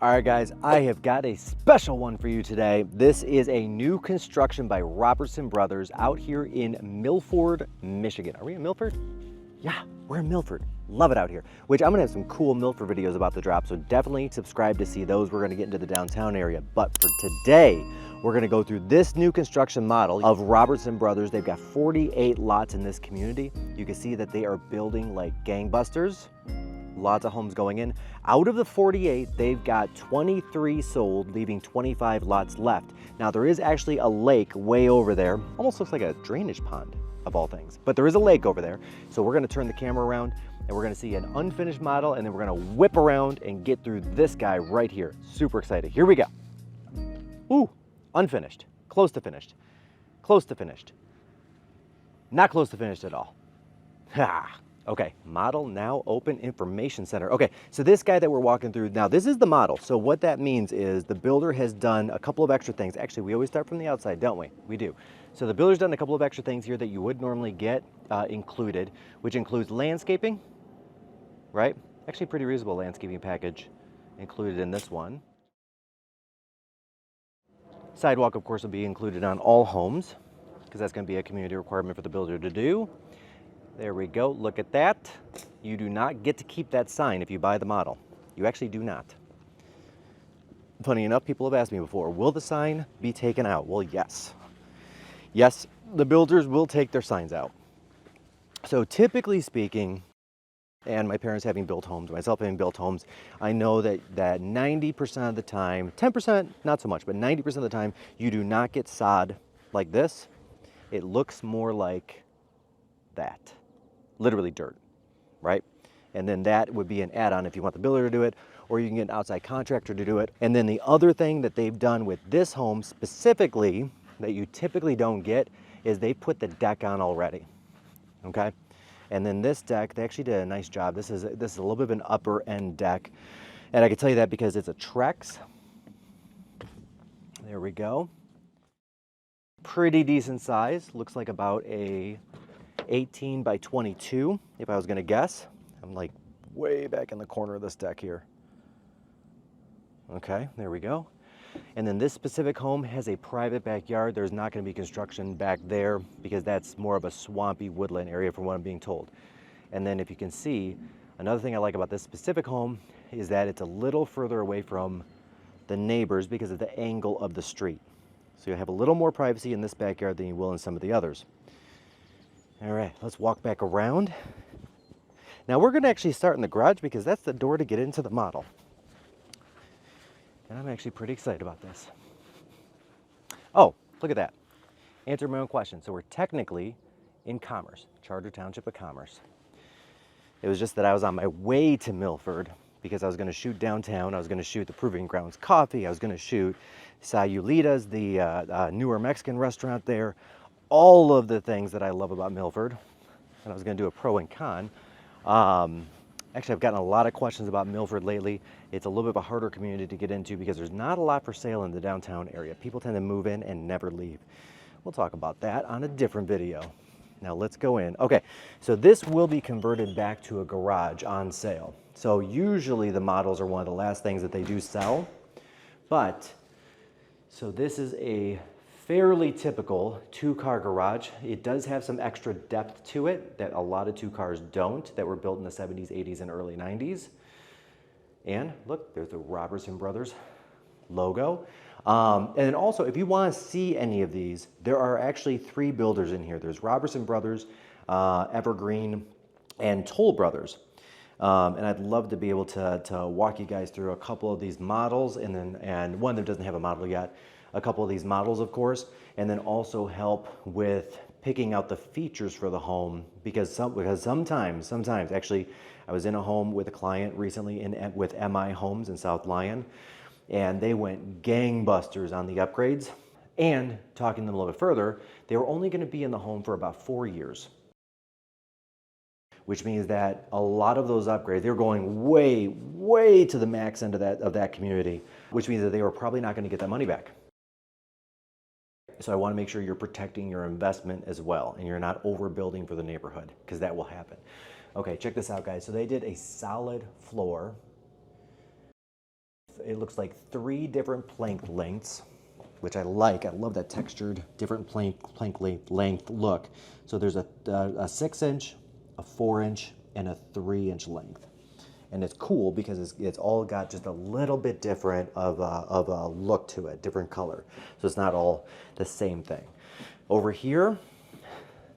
All right, guys, I have got a special one for you today. This is a new construction by Robertson Brothers out here in Milford, Michigan. Are we in Milford? Yeah, we're in Milford. Love it out here, which I'm gonna have some cool Milford videos about the drop, so definitely subscribe to see those. We're gonna get into the downtown area. But for today, we're gonna go through this new construction model of Robertson Brothers. They've got 48 lots in this community. You can see that they are building like gangbusters. Lots of homes going in. Out of the 48, they've got 23 sold, leaving 25 lots left. Now there is actually a lake way over there. Almost looks like a drainage pond of all things, but there is a lake over there. So we're gonna turn the camera around and we're gonna see an unfinished model, and then we're gonna whip around and get through this guy right here. Super excited, here we go. Ooh, unfinished, close to finished, close to finished. Not close to finished at all. Ha. Okay, model now open information center. Okay, so this guy that we're walking through now, this is the model. So what that means is the builder has done a couple of extra things. Actually, we always start from the outside, don't we? We do. So the builder's done a couple of extra things here that you would normally get included, which includes landscaping, right? Actually, pretty reasonable landscaping package included in this one. Sidewalk, of course, will be included on all homes because that's going to be a community requirement for the builder to do. There we go, look at that. You do not get to keep that sign if you buy the model. You actually do not. Funny enough, people have asked me before, will the sign be taken out? Well, yes. Yes, the builders will take their signs out. So typically speaking, and my parents having built homes, myself having built homes, I know that 90% of the time, 10% not so much, but 90% of the time, you do not get sod like this. It looks more like that. Literally dirt, right? And then that would be an add-on if you want the builder to do it, or you can get an outside contractor to do it. And then the other thing that they've done with this home specifically that you typically don't get is they put the deck on already, okay? And then this deck, they actually did a nice job. This is a little bit of an upper end deck. And I can tell you that because it's a Trex. There we go. Pretty decent size. Looks like about a 18 by 22, if I was gonna guess. I'm like way back in the corner of this deck here. Okay, there we go. And then this specific home has a private backyard. There's not gonna be construction back there because that's more of a swampy woodland area from what I'm being told. And then if you can see, another thing I like about this specific home is that it's a little further away from the neighbors because of the angle of the street. So you have a little more privacy in this backyard than you will in some of the others. All right, let's walk back around. Now we're gonna actually start in the garage because that's the door to get into the model. And I'm actually pretty excited about this. Oh, look at that. Answer my own question. So we're technically in Commerce, Charter Township of Commerce. It was just that I was on my way to Milford because I was gonna shoot downtown. I was gonna shoot the Proving Grounds Coffee. I was gonna shoot Sayulita's, the newer Mexican restaurant there. All of the things that I love about Milford, and I was going to do a pro and con. Actually, I've gotten a lot of questions about Milford lately. It's a little bit of a harder community to get into because there's not a lot for sale in the downtown area. People tend to move in and never leave. We'll talk about that on a different video. Now let's go in. Okay, so this will be converted back to a garage on sale. So usually the models are one of the last things that they do sell, but so this is a fairly typical two-car garage. It does have some extra depth to it that a lot of two-cars don't, that were built in the 70s, 80s, and early 90s. And look, there's the Robertson Brothers logo. And then also, if you want to see any of these, there are actually 3 builders in here. There's Robertson Brothers, Evergreen, and Toll Brothers. And I'd love to be able to walk you guys through a couple of these models, and one that doesn't have a model yet, a couple of these models, of course, and then also help with picking out the features for the home because sometimes, actually, I was in a home with a client recently with MI Homes in South Lyon, and they went gangbusters on the upgrades. And talking to them a little bit further, they were only going to be in the home for about 4 years, which means that a lot of those upgrades, they were going way to the max end of that community, which means that they were probably not going to get that money back. So I want to make sure you're protecting your investment as well and you're not overbuilding for the neighborhood because that will happen. Okay, check this out, guys. So they did a solid floor it looks like 3 different plank lengths, which I like. I love that textured, different plank length look. So there's a 6-inch, a 4-inch, and a 3-inch length. And it's cool because it's all got just a little bit different of a look to it, different color. So it's not all the same thing. Over here,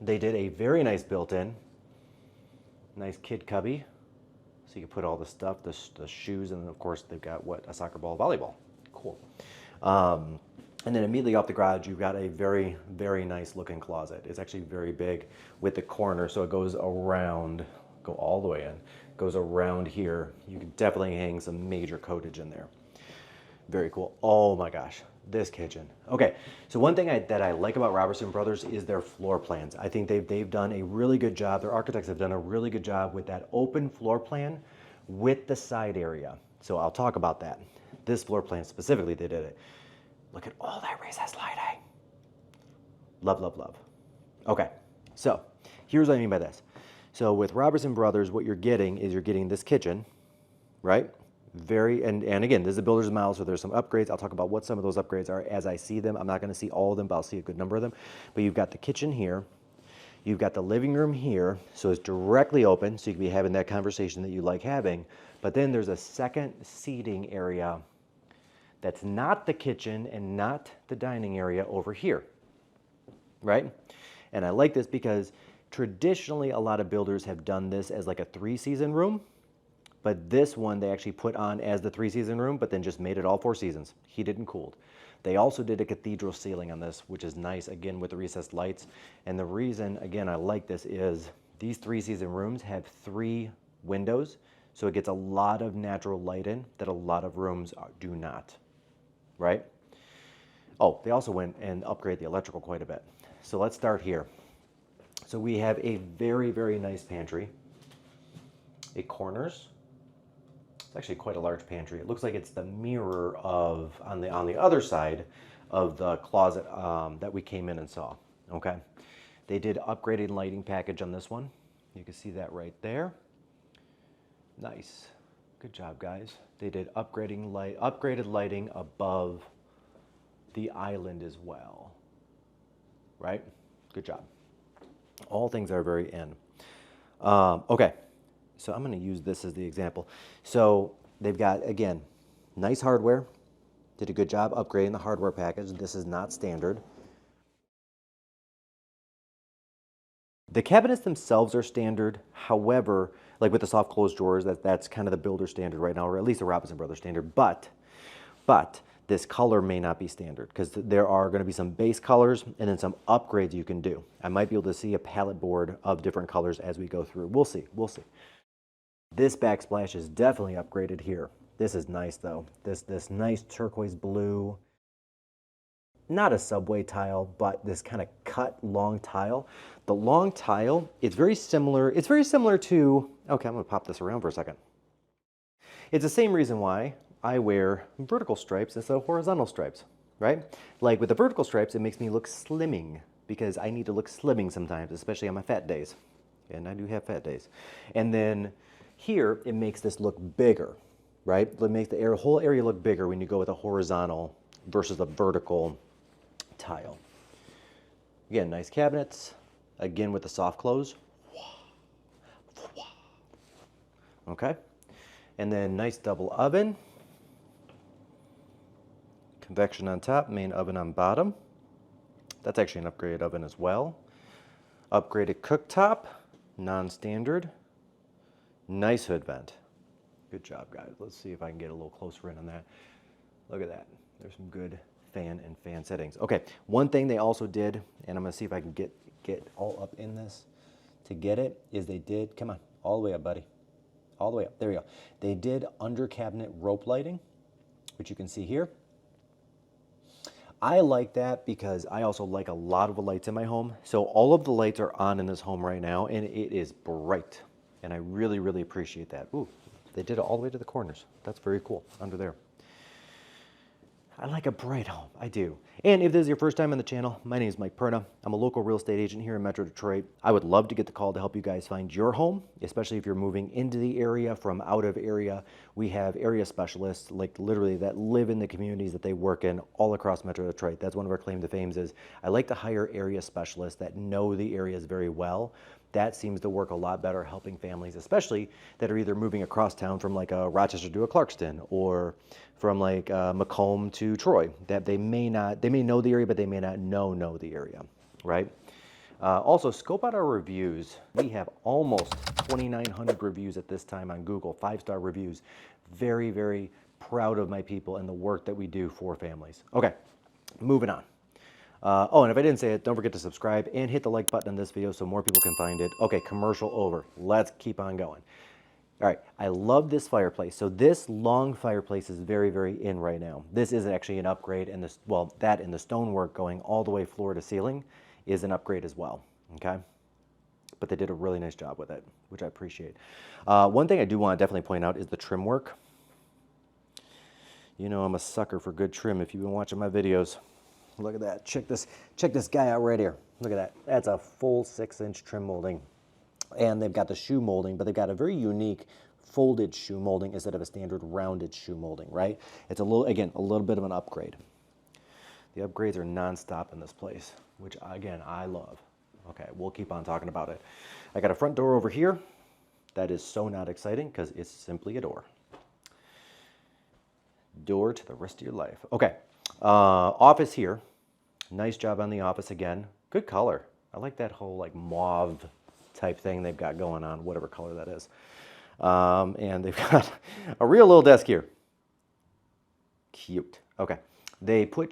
they did a very nice built-in, nice kid cubby. So you can put all the stuff, the shoes, and then of course they've got what, a soccer ball, volleyball. Cool. And then immediately off the garage, you've got a very, very nice looking closet. It's actually very big with the corner, so it goes around, go all the way in, goes around here. You can definitely hang some major coatage in there. Very cool. Oh my gosh, this kitchen. Okay, so one thing that I like about Robertson Brothers is their floor plans. I think they've done a really good job. Their architects have done a really good job with that open floor plan with the side area. So I'll talk about that. This floor plan specifically, they did it. Look at all that recessed lighting. Love, love, love. Okay, so here's what I mean by this. So with Robertson Brothers, what you're getting is you're getting this kitchen, right? And again, this is a builder's model, so there's some upgrades. I'll talk about what some of those upgrades are as I see them. I'm not going to see all of them, but I'll see a good number of them. But you've got the kitchen here. You've got the living room here, so it's directly open, so you can be having that conversation that you like having. But then there's a second seating area that's not the kitchen and not the dining area over here, right? And I like this because traditionally a lot of builders have done this as like a 3-season room. But this one they actually put on as the 3-season room, but then just made it all 4 seasons, heated and cooled. They also did a cathedral ceiling on this, which is nice, again, with the recessed lights. And the reason, again, I like this is these 3-season rooms have 3 windows, so it gets a lot of natural light in that a lot of rooms do not, right? Oh, they also went and upgraded the electrical quite a bit. So let's start here. So we have a very, very nice pantry. It corners. It's actually quite a large pantry. It looks like it's the mirror of, on the other side of the closet that we came in and saw, okay? They did upgraded lighting package on this one. You can see that right there. Nice. Good job, guys. They did upgraded lighting above the island as well, right? Good job. All things are very in. Okay. So I'm going to use this as the example. So they've got, again, nice hardware. Did a good job upgrading the hardware package. This is not standard. The cabinets themselves are standard. However, like with the soft close drawers, that's kind of the builder standard right now, or at least the Robertson Brothers standard. But this color may not be standard because there are going to be some base colors and then some upgrades you can do. I might be able to see a palette board of different colors as we go through. We'll see. We'll see. This backsplash is definitely upgraded here. This is nice though. This nice turquoise blue, not a subway tile, but this kind of cut long tile. The long tile, it's very similar to, okay, I'm gonna pop this around for a second. It's the same reason why I wear vertical stripes instead of horizontal stripes, right? Like with the vertical stripes, it makes me look slimming because I need to look slimming sometimes, especially on my fat days. And I do have fat days. And then here, it makes this look bigger, right? It makes the whole area look bigger when you go with a horizontal versus a vertical tile. Again, nice cabinets. Again, with the soft close. Okay. And then nice double oven. Convection on top, main oven on bottom. That's actually an upgraded oven as well. Upgraded cooktop, non-standard. Nice hood vent. Good job, guys. Let's see if I can get a little closer in on that. Look at that. There's some good fan settings. Okay, one thing they also did, and I'm gonna see if I can get all up in this to get it, is they did, come on, all the way up, buddy. All the way up, there we go. They did under cabinet rope lighting, which you can see here. I like that because I also like a lot of the lights in my home. So all of the lights are on in this home right now, and it is bright. And I really, really appreciate that. Ooh, they did it all the way to the corners. That's very cool, under there. I like a bright home, I do. And if this is your first time on the channel, my name is Mike Perna. I'm a local real estate agent here in Metro Detroit. I would love to get the call to help you guys find your home, especially if you're moving into the area from out of area. We have area specialists, like literally that live in the communities that they work in all across Metro Detroit. That's one of our claim to fame is I like to hire area specialists that know the areas very well. That seems to work a lot better helping families, especially that are either moving across town from like a Rochester to a Clarkston or from like Macomb to Troy, that they may know the area, but they may not know the area, right? Also, scope out our reviews. We have almost 2,900 reviews at this time on Google, 5-star reviews. Very, very proud of my people and the work that we do for families. Okay, moving on. Oh, and if I didn't say it, don't forget to subscribe and hit the like button on this video so more people can find it. Okay, commercial over. Let's keep on going. All right, I love this fireplace. So this long fireplace is very, very in right now. This is actually an upgrade, and this, well, that and the stonework going all the way floor to ceiling is an upgrade as well, okay? But they did a really nice job with it, which I appreciate. One thing I do want to definitely point out is the trim work. You know I'm a sucker for good trim if you've been watching my videos. Look at that. Check this guy out right here. Look at that. That's a full 6-inch trim molding. And they've got the shoe molding, but they've got a very unique folded shoe molding instead of a standard rounded shoe molding, right? It's a little bit of an upgrade. The upgrades are nonstop in this place, which again, I love. Okay, we'll keep on talking about it. I got a front door over here. That is so not exciting because it's simply a door. Door to the rest of your life. Okay, office here. Nice job on the office again. Good color. I like that whole like mauve type thing they've got going on, whatever color that is. And they've got a real little desk here. Cute. Okay. They put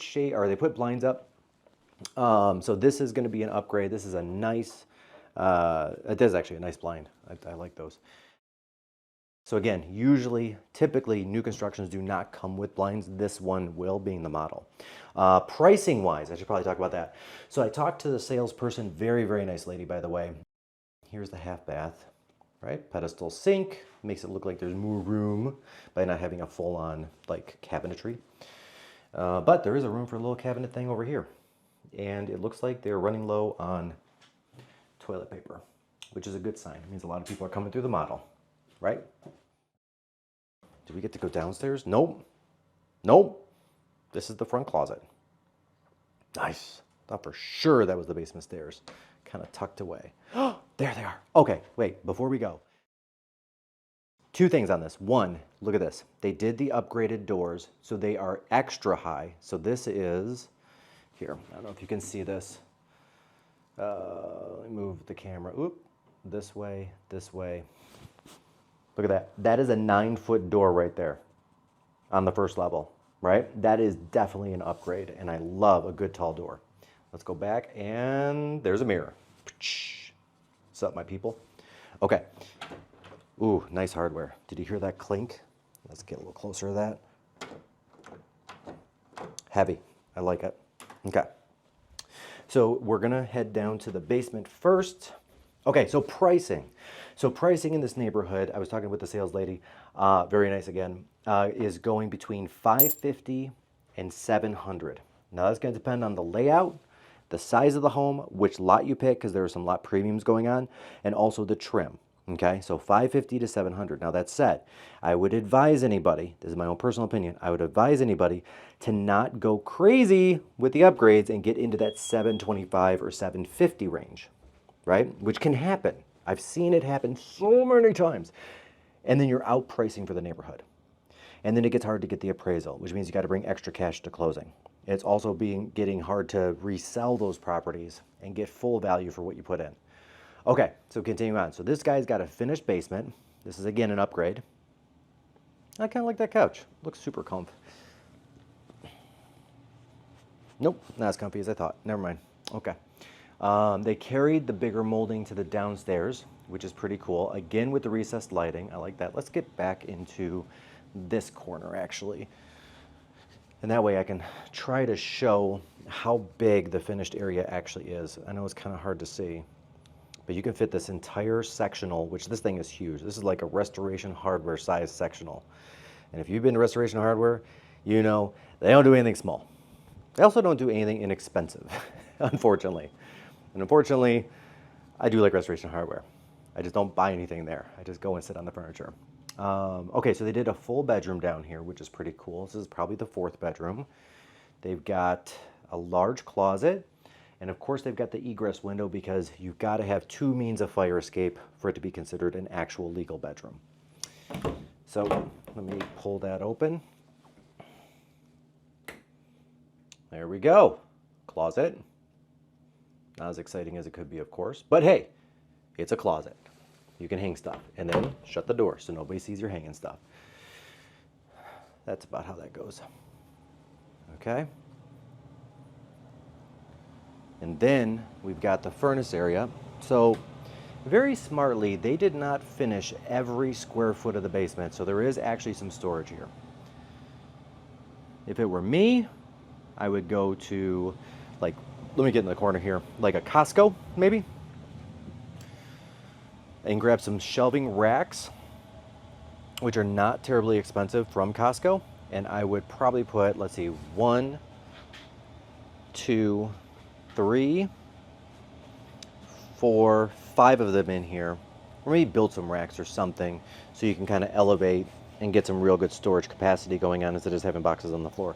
blinds up. So this is going to be an upgrade. This is a nice, it is actually a nice blind. I like those. So again, typically new constructions do not come with blinds. This one will, being the model. Pricing wise, I should probably talk about that. So I talked to the salesperson, very, very nice lady, by the way. Here's the half bath, right? Pedestal sink, makes it look like there's more room by not having a full on like cabinetry. But there is a room for a little cabinet thing over here. And it looks like they're running low on toilet paper, which is a good sign. It means a lot of people are coming through the model. Right? Do we get to go downstairs? Nope. Nope. This is the front closet. Nice. Thought for sure that was the basement stairs. Kind of tucked away. Oh, there they are. Okay, wait, before we go. 2 things on this. One, look at this. They did the upgraded doors, so they are extra high. So this is, here, I don't know if you can see this. Let me move the camera. Oop, this way, this way. Look at that. That is a 9-foot door right there on the first level, right? That is definitely an upgrade, and I love a good tall door. Let's go back, and there's a mirror. What's up, my people? Okay. Ooh, nice hardware. Did you hear that clink? Let's get a little closer to that. Heavy. I like it. Okay. So we're going to head down to the basement first. Okay, so pricing. So pricing in this neighborhood, I was talking with the sales lady, very nice again, is going between $550 and $700. Now that's going to depend on the layout, the size of the home, which lot you pick, because there are some lot premiums going on, and also the trim. Okay, so $550 to $700. Now that said, I would advise anybody, this is my own personal opinion, I would advise anybody to not go crazy with the upgrades and get into that $725 or $750 range. Right? Which can happen. I've seen it happen so many times. And then you're outpricing for the neighborhood. And then it gets hard to get the appraisal, which means you got to bring extra cash to closing. It's also getting hard to resell those properties and get full value for what you put in. Okay, so continue on. So this guy's got a finished basement. This is again an upgrade. I kind of like that couch. Looks super comfy. Nope, not as comfy as I thought. Never mind. Okay. They carried the bigger molding to the downstairs, which is pretty cool. Again, with the recessed lighting, I like that. Let's get back into this corner, actually. And that way I can try to show how big the finished area actually is. I know it's kind of hard to see, but you can fit this entire sectional, which this thing is huge. This is like a Restoration Hardware size sectional. And if you've been to Restoration Hardware, you know They don't do anything small. They also don't do anything inexpensive, unfortunately. And unfortunately, I do like Restoration Hardware. I just don't buy anything there. I just go and sit on the furniture. Okay, so they did a full bedroom down here, which is pretty cool. This is probably the 4th bedroom. They've got a large closet, and of course they've got the egress window because you've got to have 2 means of fire escape for it to be considered an actual legal bedroom. So let me pull that open. There we go. Closet. Not as exciting as it could be, of course, but hey, it's a closet. You can hang stuff, and then shut the door so nobody sees you're hanging stuff. That's about how that goes. Okay. And then we've got the furnace area. So very smartly, they did not finish every square foot of the basement, so there is actually some storage here. If it were me, I would go to, like, let me get in the corner here, like a Costco, maybe, and grab some shelving racks, which are not terribly expensive from Costco. And I would probably put, let's see, 1, 2, 3, 4, 5 of them in here, or maybe build some racks or something so you can kind of elevate and get some real good storage capacity going on instead of just having boxes on the floor.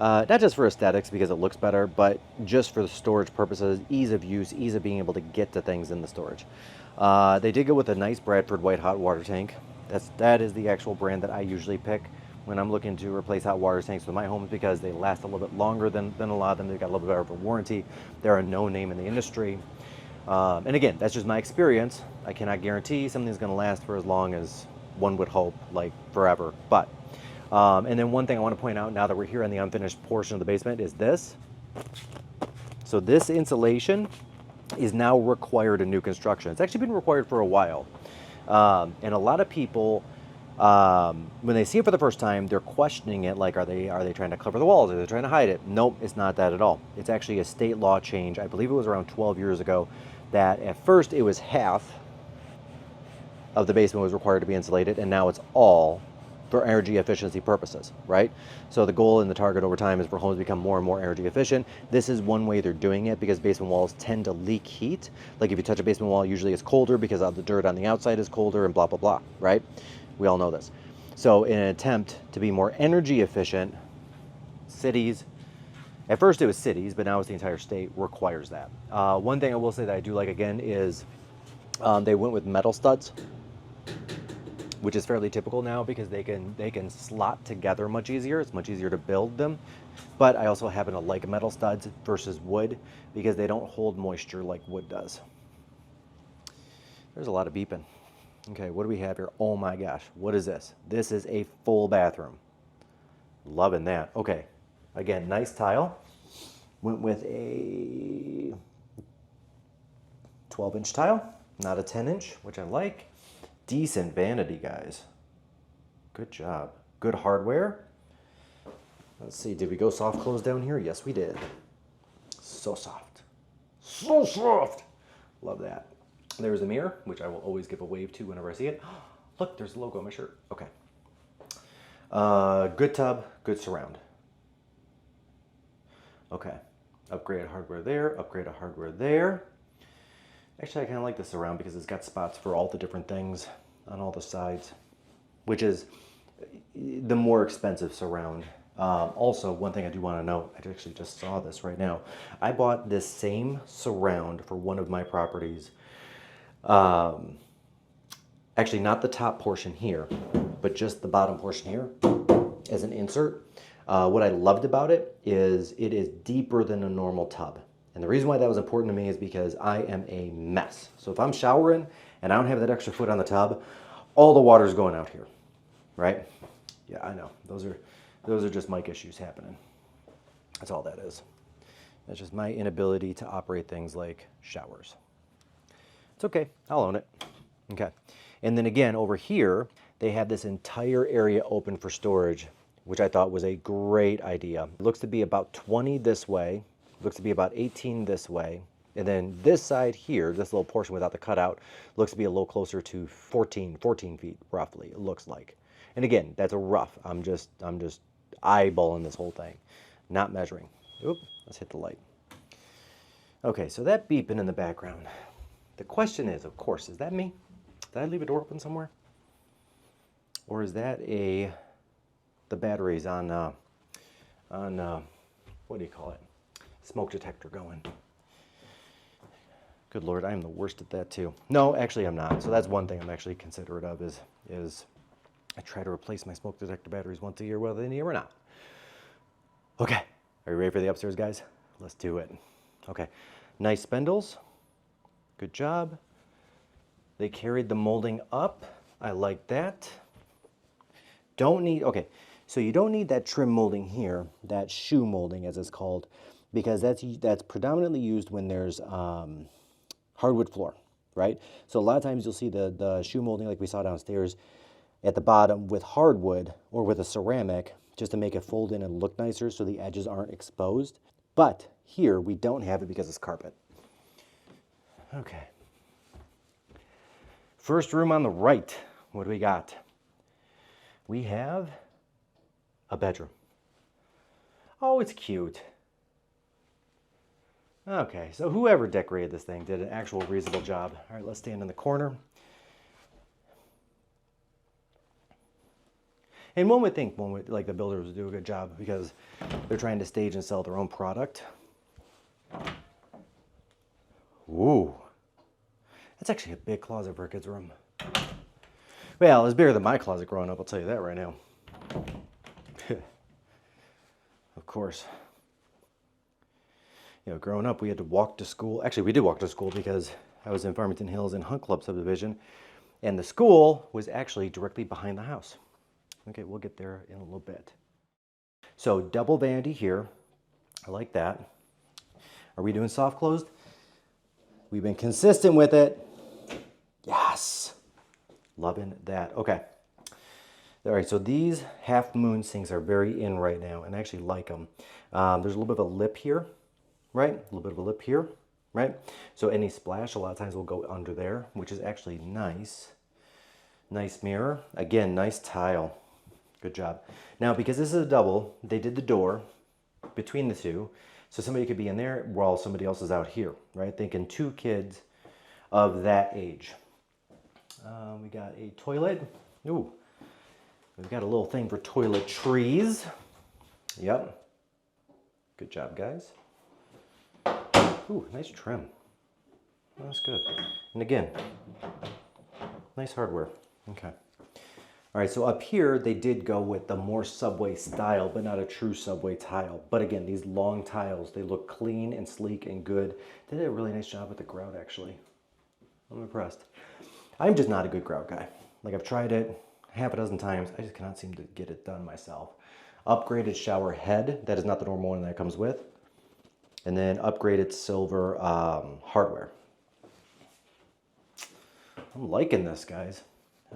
Not just for aesthetics because it looks better, but just for the storage purposes, ease of use, ease of being able to get to things in the storage. They did go with a nice Bradford white hot water tank. That is the actual brand that I usually pick when I'm looking to replace hot water tanks with my homes because they last a little bit longer than a lot of them. They've got a little bit better of a warranty. They're a known name in the industry. And again, that's just my experience. I cannot guarantee something's going to last for as long as one would hope, like forever. But and then one thing I want to point out now that we're here in the unfinished portion of the basement is this. So this insulation is now required in new construction. It's actually been required for a while. And a lot of people, when they see it for the first time, they're questioning it, like, are they trying to cover the walls? Are they trying to hide it? Nope, it's not that at all. It's actually a state law change. I believe it was around 12 years ago that at first it was half of the basement was required to be insulated, and now it's all for energy efficiency purposes, right? So the goal and the target over time is for homes to become more and more energy efficient. This is one way they're doing it because basement walls tend to leak heat. Like if you touch a basement wall, usually it's colder because the dirt on the outside is colder and blah, blah, blah, right? We all know this. So in an attempt to be more energy efficient, cities, at first it was cities, but now it's the entire state, requires that. One thing I will say that I do like again is they went with metal studs, which is fairly typical now because they can slot together much easier. It's much easier to build them. But I also happen to like metal studs versus wood because they don't hold moisture like wood does. There's a lot of beeping. Okay, what do we have here? Oh my gosh, what is this? This is a full bathroom. Loving that. Okay, again, nice tile. Went with a 12-inch tile, not a 10-inch, which I like. Decent vanity, guys. Good job. Good hardware. Let's see, did we go soft close down here? Yes, we did. So soft. So soft. Love that. There's a mirror, which I will always give a wave to whenever I see it. Look, there's a logo on my shirt. Okay. Good tub, good surround. Okay. Upgraded hardware there, upgraded hardware there. Actually, I kind of like the surround because it's got spots for all the different things on all the sides, which is the more expensive surround. Also, one thing I do want to note, I actually just saw this right now. I bought this same surround for one of my properties. Actually, not the top portion here, but just the bottom portion here as an insert. What I loved about it is deeper than a normal tub. And the reason why that was important to me is because I am a mess. So if I'm showering and I don't have that extra foot on the tub, all the water's going out here, right? Yeah, I know. Those are just mic issues happening. That's all that is. That's just my inability to operate things like showers. It's okay, I'll own it. Okay. And then again, over here, they have this entire area open for storage, which I thought was a great idea. It looks to be about 20 this way. Looks to be about 18 this way. And then this side here, this little portion without the cutout, looks to be a little closer to 14 feet roughly, it looks like. And again, that's a rough. I'm just eyeballing this whole thing, not measuring. Oop, let's hit the light. Okay, so that beeping in the background. The question is, of course, is that me? Did I leave a door open somewhere? Or is that the batteries on what do you call it? Smoke detector going. Good Lord, I am the worst at that too. No, actually I'm not. So that's one thing I'm actually considerate of is I try to replace my smoke detector batteries once a year, whether they need or not. Okay, are you ready for the upstairs, guys? Let's do it. Okay, nice spindles. Good job. They carried the molding up. I like that. Don't need, okay, so you don't need that trim molding here, that shoe molding as it's called, because that's predominantly used when there's hardwood floor, right? So a lot of times you'll see the shoe molding like we saw downstairs at the bottom with hardwood or with a ceramic just to make it fold in and look nicer so the edges aren't exposed. But here we don't have it because it's carpet. Okay. First room on the right, what do we got? We have a bedroom. Oh, it's cute. Okay, so whoever decorated this thing did an actual reasonable job. All right, let's stand in the corner. And one would think like the builders would do a good job because they're trying to stage and sell their own product. Ooh, that's actually a big closet for a kid's room. Well, it's bigger than my closet growing up, I'll tell you that right now. Of course. You know, growing up, we had to walk to school. Actually, we did walk to school because I was in Farmington Hills in Hunt Club subdivision, and the school was actually directly behind the house. Okay, we'll get there in a little bit. So double vanity here. I like that. Are we doing soft closed? We've been consistent with it. Yes. Loving that. Okay. All right, so these half moon sinks are very in right now, and I actually like them. There's a little bit of a lip here, right? A little bit of a lip here, right? So any splash a lot of times will go under there, which is actually nice. Nice mirror. Again, nice tile. Good job. Now, because this is a double, they did the door between the two, so somebody could be in there while somebody else is out here, right? Thinking 2 kids of that age. We got a toilet. Ooh, we've got a little thing for toiletries. Yep. Good job, guys. Ooh, nice trim. Oh, that's good. And again, nice hardware. Okay. All right, so up here, they did go with the more subway style, but not a true subway tile. But again, these long tiles, they look clean and sleek and good. They did a really nice job with the grout, actually. I'm impressed. I'm just not a good grout guy. Like, I've tried it half a dozen times. I just cannot seem to get it done myself. Upgraded shower head. That is not the normal one that it comes with. And then upgraded silver hardware. I'm liking this, guys.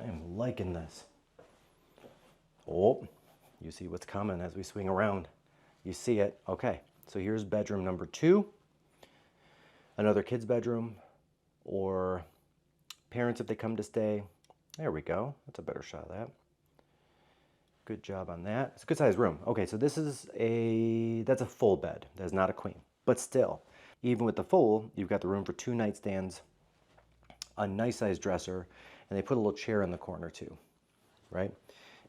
I am liking this. Oh, you see what's coming as we swing around. You see it. Okay, so here's bedroom number 2. Another kid's bedroom, or parents if they come to stay. There we go. That's a better shot of that. Good job on that. It's a good sized room. Okay, so this is that's a full bed. That's not a queen. But still, even with the full, you've got the room for 2 nightstands, a nice sized dresser, and they put a little chair in the corner too, right?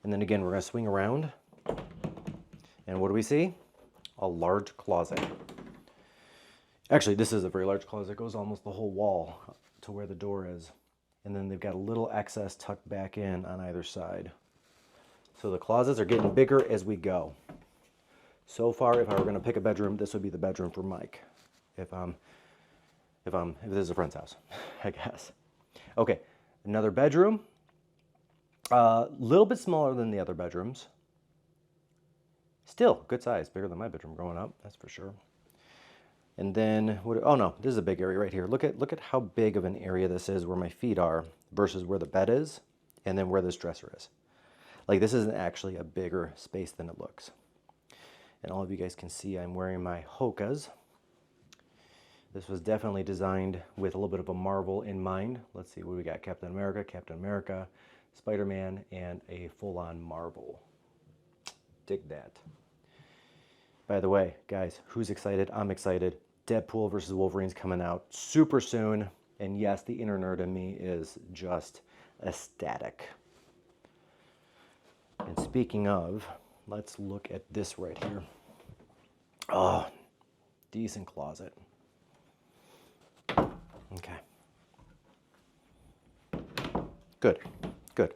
And then again, we're gonna swing around, and what do we see? A large closet. Actually, this is a very large closet. It goes almost the whole wall to where the door is. And then they've got a little excess tucked back in on either side. So the closets are getting bigger as we go. So far, if I were gonna pick a bedroom, this would be the bedroom for Mike. If this is a friend's house, I guess. Okay, another bedroom. A little bit smaller than the other bedrooms. Still good size, bigger than my bedroom growing up, that's for sure. And then, oh no, this is a big area right here. Look at how big of an area this is where my feet are versus where the bed is and then where this dresser is. Like, this isn't actually a bigger space than it looks. And all of you guys can see I'm wearing my Hokas. This was definitely designed with a little bit of a Marvel in mind. Let's see what we got. Captain America, Spider-Man, and a full-on Marvel. Dig that. By the way, guys, who's excited? I'm excited. Deadpool versus Wolverine's coming out super soon. And yes, the inner nerd in me is just ecstatic. And speaking of, let's look at this right here. Oh, decent closet. Okay. Good, good.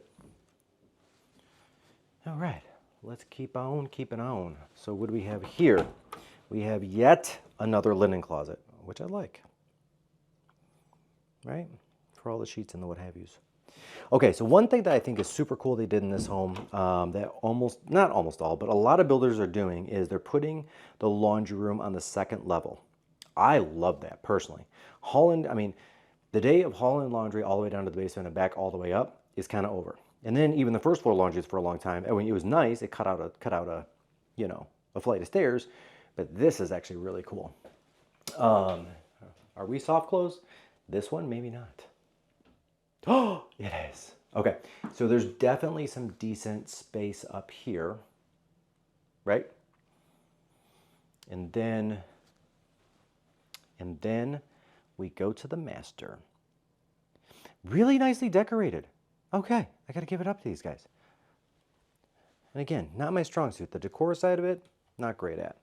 All right, let's keep on keeping on. So what do we have here? We have yet another linen closet, which I like, right? For all the sheets and the what have yous. Okay, so one thing that I think is super cool they did in this home that not almost all, but a lot of builders are doing is they're putting the laundry room on the second level. I love that personally. Holland, I mean, the day of hauling laundry all the way down to the basement and back all the way up is kind of over. And then even the first floor laundries for a long time, and when it was nice, it cut out a, you know, a flight of stairs. But this is actually really cool. Are we soft close? This one, maybe not. Oh, it is. Okay, so there's definitely some decent space up here, right? And then we go to the master. Really nicely decorated. Okay, I gotta give it up to these guys. And again, not my strong suit. The decor side of it, not great at.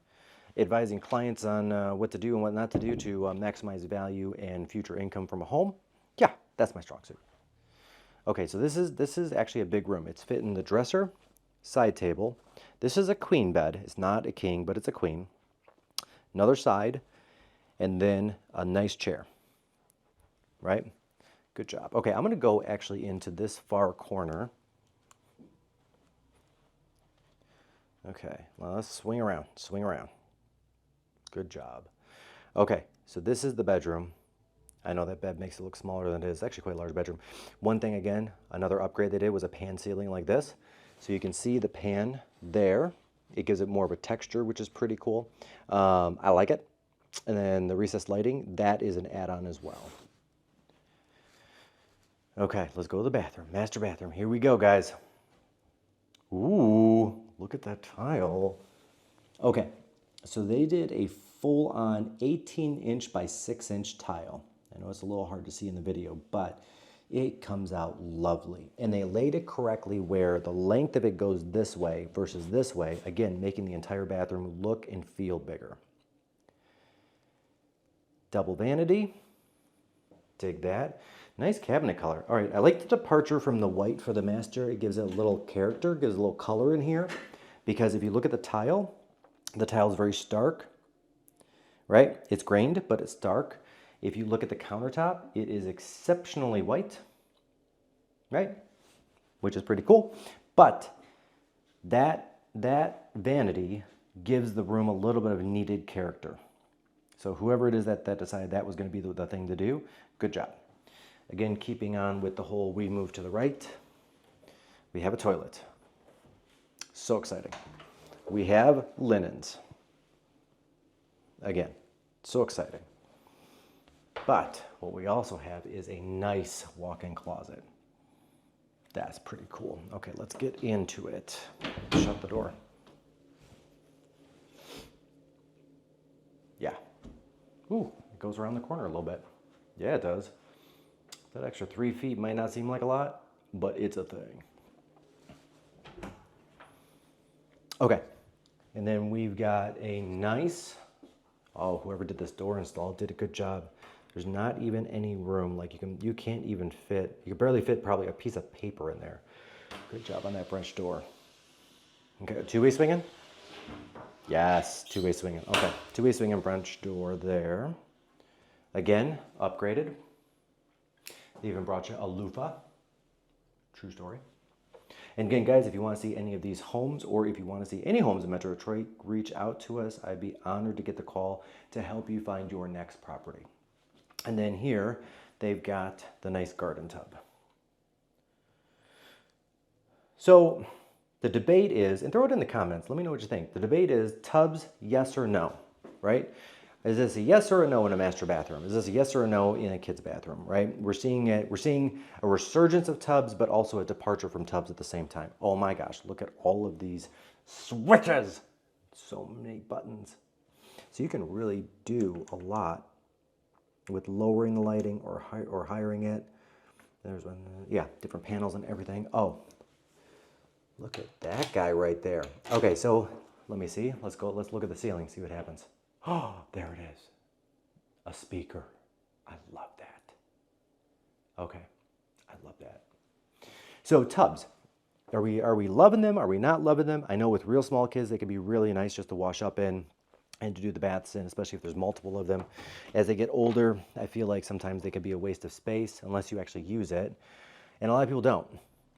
Advising clients on what to do and what not to do to maximize value and future income from a home. Yeah, that's my strong suit. Okay, so this is actually a big room. It's fitting the dresser, side table. This is a queen bed. It's not a king, but it's a queen. Another side, and then a nice chair, right? Good job. Okay, I'm gonna go actually into this far corner. Okay, well, let's swing around, swing around. Good job. Okay, so this is the bedroom. I know that bed makes it look smaller than it is. It's actually quite a large bedroom. One thing again, another upgrade they did was a pan ceiling like this. So you can see the pan there. It gives it more of a texture, which is pretty cool. I like it. And then the recessed lighting, that is an add-on as well. Okay, let's go to the bathroom. Master bathroom. Here we go, guys. Ooh, look at that tile. Okay, so they did a full-on 18-inch by 6-inch tile. I know it's a little hard to see in the video, but it comes out lovely. And they laid it correctly where the length of it goes this way versus this way, again, making the entire bathroom look and feel bigger. Double vanity, dig that. Nice cabinet color. All right, I like the departure from the white for the master. It gives it a little character, gives a little color in here. Because if you look at the tile is very stark, right? It's grained, but it's dark. If you look at the countertop, it is exceptionally white, right? Which is pretty cool. But that vanity gives the room a little bit of needed character. So whoever it is that decided that was going to be the thing to do, good job. Again, keeping on with the whole we move to the right, we have a toilet. So exciting. We have linens. Again, so exciting. But what we also have is a nice walk-in closet. That's pretty cool. Okay, let's get into it. Shut the door. Yeah. Ooh, it goes around the corner a little bit. Yeah, it does. That extra 3 feet might not seem like a lot, but it's a thing. Okay, and then we've got a nice, oh, whoever did this door install did a good job. There's not even any room, like you can't even fit, you can barely fit probably a piece of paper in there. Good job on that French door. Okay, two-way swinging? Yes, two-way swinging. Okay, two-way swinging French door there. Again, upgraded. They even brought you a loofah. True story. And again, guys, if you want to see any of these homes or if you want to see any homes in Metro Detroit, reach out to us. I'd be honored to get the call to help you find your next property. And then here, they've got the nice garden tub. So the debate is, and throw it in the comments, let me know what you think. The debate is tubs, yes or no, right? Is this a yes or a no in a master bathroom? Is this a yes or a no in a kid's bathroom, right? We're seeing a resurgence of tubs, but also a departure from tubs at the same time. Oh my gosh, look at all of these switches. So many buttons. So you can really do a lot with lowering the lighting or hiring it. There's one, yeah, different panels and everything. Oh, look at that guy right there. Okay, so let me see. Let's look at the ceiling, see what happens. Oh, there it is. A speaker. I love that. Okay, I love that. So tubs. Are we loving them? Are we not loving them? I know with real small kids, they can be really nice just to wash up in and to do the baths in, especially if there's multiple of them. As they get older, I feel like sometimes they could be a waste of space unless you actually use it. And a lot of people don't,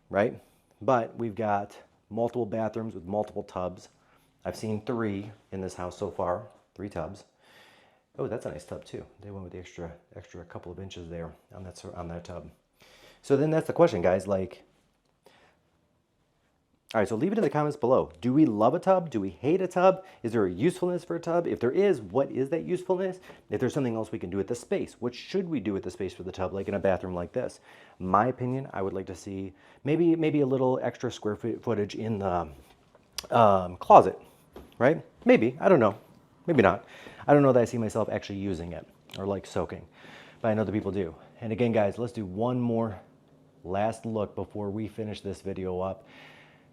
right? But we've got multiple bathrooms with multiple tubs. I've seen 3 in this house so far, 3 tubs. Oh, that's a nice tub too. They went with the extra couple of inches there on that tub. So then that's the question, guys, like, all right, so leave it in the comments below. Do we love a tub? Do we hate a tub? Is there a usefulness for a tub? If there is, what is that usefulness? If there's something else we can do with the space, what should we do with the space for the tub, like in a bathroom like this? My opinion, I would like to see maybe a little extra square footage in the closet, right? Maybe, I don't know, maybe not. I don't know that I see myself actually using it or like soaking, but I know that people do. And again, guys, let's do one more last look before we finish this video up.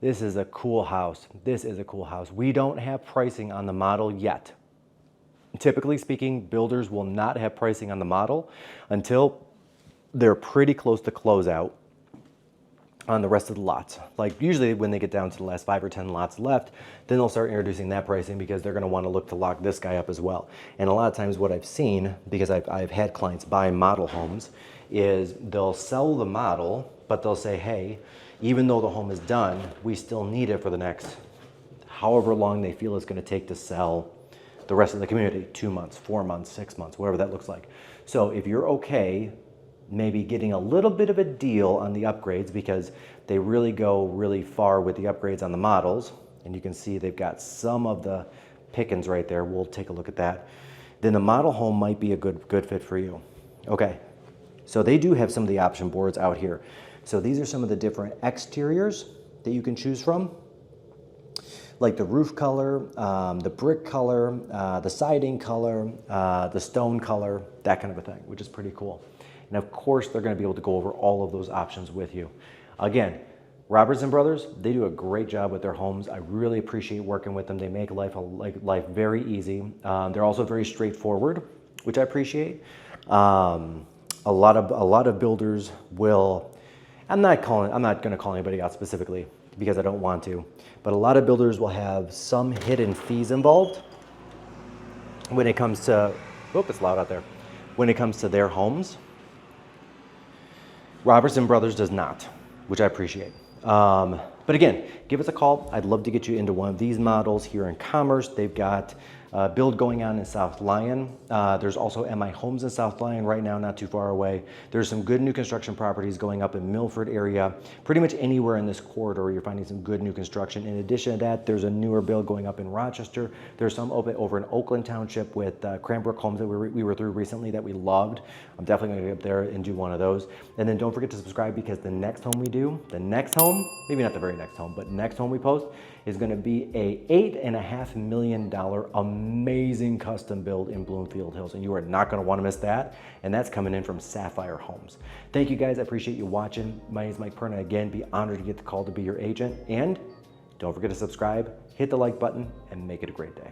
This is a cool house. This is a cool house. We don't have pricing on the model yet. Typically speaking, builders will not have pricing on the model until they're pretty close to closeout on the rest of the lots. Like usually when they get down to the last 5 or 10 lots left, then they'll start introducing that pricing because they're gonna wanna look to lock this guy up as well. And a lot of times what I've seen, because I've had clients buy model homes, is they'll sell the model, but they'll say, hey, even though the home is done, we still need it for the next however long they feel it's gonna take to sell the rest of the community, 2 months, 4 months, 6 months, whatever that looks like. So if you're okay, maybe getting a little bit of a deal on the upgrades because they really go really far with the upgrades on the models, and you can see they've got some of the pickings right there. We'll take a look at that. Then the model home might be a good fit for you. Okay, so they do have some of the option boards out here. So these are some of the different exteriors that you can choose from, like the roof color, the brick color, the siding color, the stone color, that kind of a thing, which is pretty cool. And of course, they're gonna be able to go over all of those options with you. Again, Robertson Brothers, they do a great job with their homes. I really appreciate working with them. They make life very easy. They're also very straightforward, which I appreciate. A lot of builders will, I'm not gonna call anybody out specifically because I don't want to, but a lot of builders will have some hidden fees involved when it comes to, oh, it's loud out there, when it comes to their homes. Robertson Brothers does not, which I appreciate. But again, give us a call. I'd love to get you into one of these models here in Commerce. They've got a build going on in South Lyon. There's also MI Homes in South Lyon right now, not too far away. There's some good new construction properties going up in Milford area. Pretty much anywhere in this corridor, you're finding some good new construction. In addition to that, there's a newer build going up in Rochester. There's some over in Oakland Township with Cranbrook Homes that we were through recently that we loved. I'm definitely gonna get up there and do one of those. And then don't forget to subscribe because the next home we do, maybe not the very next home, but next home we post is gonna be a $8.5 million amazing custom build in Bloomfield Hills, and you are not gonna wanna miss that, and that's coming in from Sapphire Homes. Thank you guys, I appreciate you watching. My name is Mike Perna. Again, be honored to get the call to be your agent, and don't forget to subscribe, hit the like button, and make it a great day.